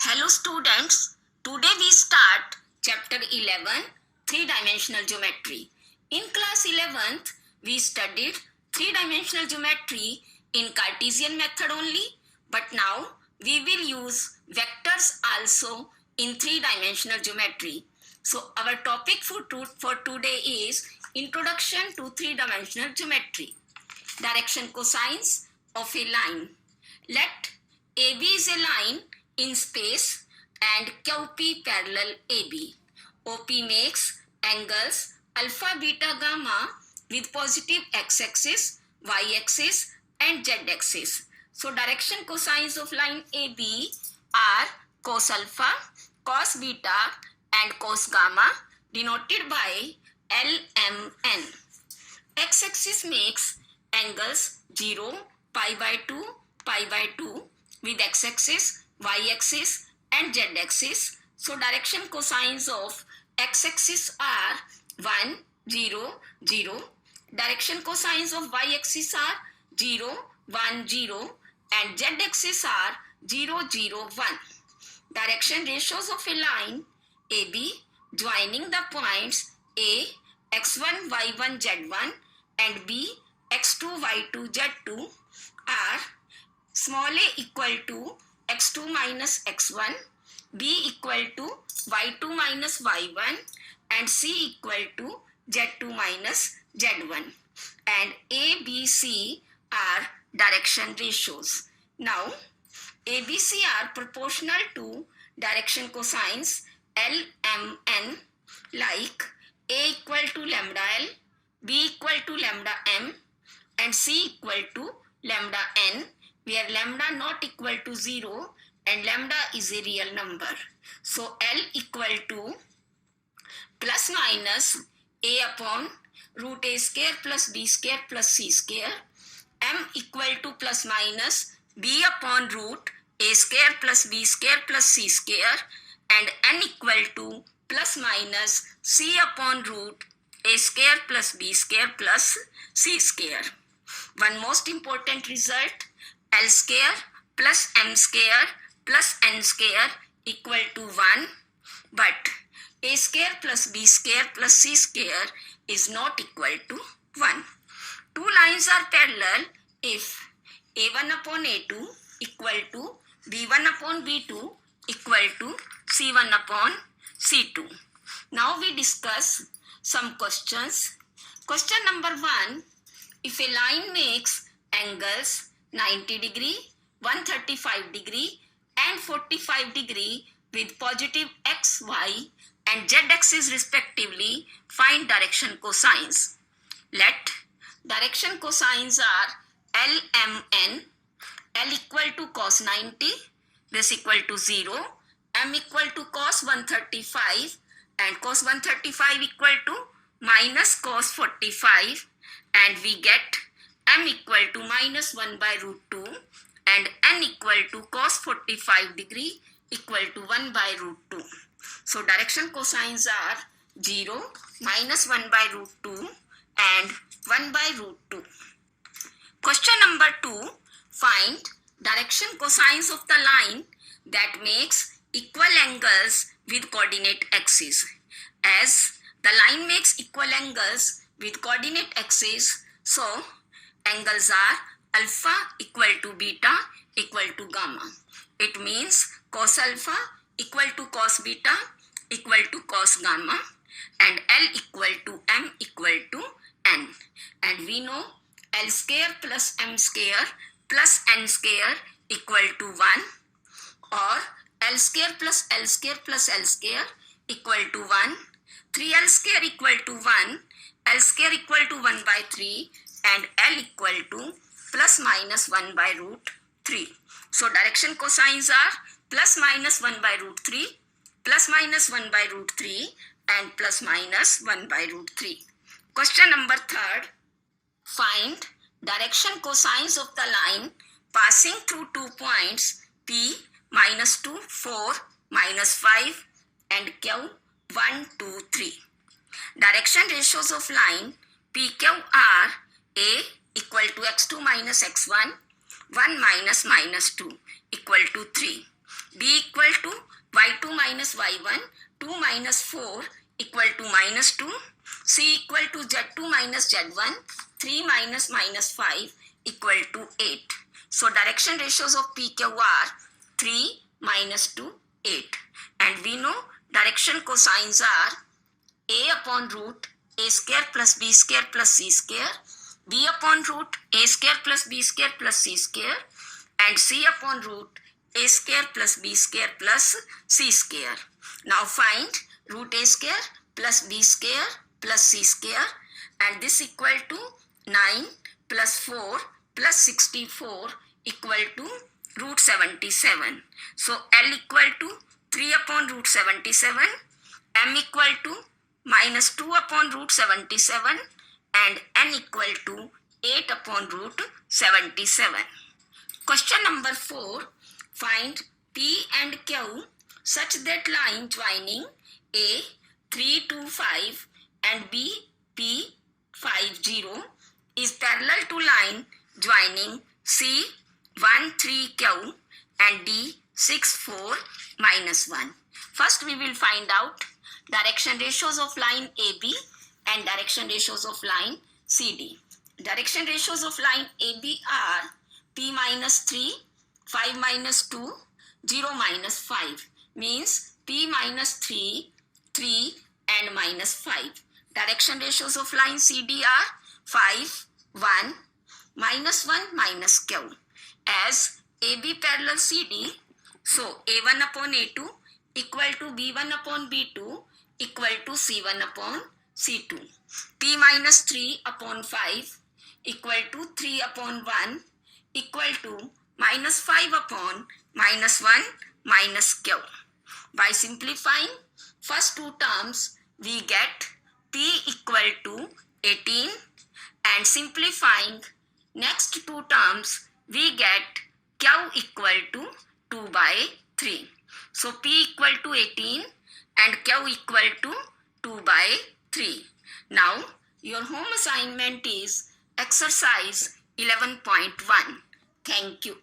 Hello students, today we start chapter 11, three-dimensional geometry. In class 11th, we studied three-dimensional geometry in Cartesian method only, but now we will use vectors also in three-dimensional geometry. So our topic for today is Introduction to Three-Dimensional Geometry. Direction cosines of a line. Let AB is a line in space and QP parallel AB. OP makes angles alpha, beta, gamma with positive x-axis, y-axis and z-axis. So direction cosines of line AB are cos alpha, cos beta and cos gamma denoted by LMN. X-axis makes angles 0, pi by 2, pi by 2 with x-axis, y-axis and z-axis. So direction cosines of x-axis are 1, 0, 0. Direction cosines of y-axis are 0, 1, 0 and z-axis are 0, 0, 1. Direction ratios of a line AB joining the points A, x1, y1, z1 and B, x2, y2, z2 are small a equal to x2 minus x1, b equal to y2 minus y1 and c equal to z2 minus z1. And a, b, c are direction ratios. Now, a, b, c are proportional to direction cosines L, M, N, like a equal to lambda L, b equal to lambda M and c equal to lambda N, where lambda not equal to 0 and lambda is a real number. So L equal to plus minus a upon root a square plus b square plus c square, M equal to plus minus b upon root a square plus b square plus c square and n equal to plus minus c upon root a square plus b square plus c square. One most important result, L square plus M square plus N square equal to 1, but A square plus B square plus C square is not equal to 1. Two lines are parallel if A1 upon A2 equal to B1 upon B2 equal to C1 upon C2. Now we discuss some questions. Question number 1. If a line makes angles 90 degree, 135 degree and 45 degree with positive x, y and z axis respectively, find direction cosines. Let direction cosines are L, M, N. L equal to cos 90, this equal to 0. M equal to cos 135 and cos 135 equal to minus cos 45 and we get M equal to minus 1 by root 2 and N equal to cos 45 degree equal to 1 by root 2. So direction cosines are 0, minus 1 by root 2 and 1 by root 2. Question number 2. Find direction cosines of the line that makes equal angles with coordinate axis. As the line makes equal angles with coordinate axis, so angles are alpha equal to beta equal to gamma. It means cos alpha equal to cos beta equal to cos gamma and L equal to M equal to N. And we know L square plus M square plus N square equal to 1 or L square plus L square plus L square equal to 1. 3L square equal to 1, L square equal to 1 by 3 and L equal to plus minus 1 by root 3. So direction cosines are plus minus 1 by root 3, plus minus 1 by root 3 and plus minus 1 by root 3. Question number 3. Find direction cosines of the line passing through 2 points P, minus 2, 4, minus 5 and Q, 1, 2, 3. Direction ratios of line PQ are A equal to x2 minus x1, 1 minus minus 2 equal to 3. b equal to y2 minus y1, 2 minus 4 equal to minus 2, c equal to z2 minus z1, 3 minus minus 5 equal to 8. So direction ratios of PQ are 3, minus 2, 8. And we know direction cosines are a upon root a square plus b square plus c square, b upon root a square plus b square plus c square, and c upon root a square plus b square plus c square. Now find root a square plus b square plus c square, and this equal to 9 plus 4 plus 64 equal to root 77. So L equal to 3 upon root 77, M equal to minus 2 upon root 77, and N equal to 8 upon root 77. Question number 4. Find P and Q such that line joining A 3, 2, 5 and B P 5, 0 is parallel to line joining C 1, 3, Q and D 6, 4, minus 1. First we will find out direction ratios of line AB and direction ratios of line CD. Direction ratios of line AB are P minus 3, 5 minus 2, 0 minus 5. Means P minus 3, 3 and minus 5. Direction ratios of line CD are 5, 1, minus 1, minus Q. As AB parallel CD, so A1 upon A2 equal to B1 upon B2 equal to C1 upon C2. P minus 3 upon 5 equal to 3 upon 1 equal to minus 5 upon minus 1 minus Q. By simplifying first two terms, we get P equal to 18, and simplifying next two terms, we get Q equal to 2 by 3. So P equal to 18 and Q equal to 2 by 3. Now your home assignment is exercise 11.1. Thank you.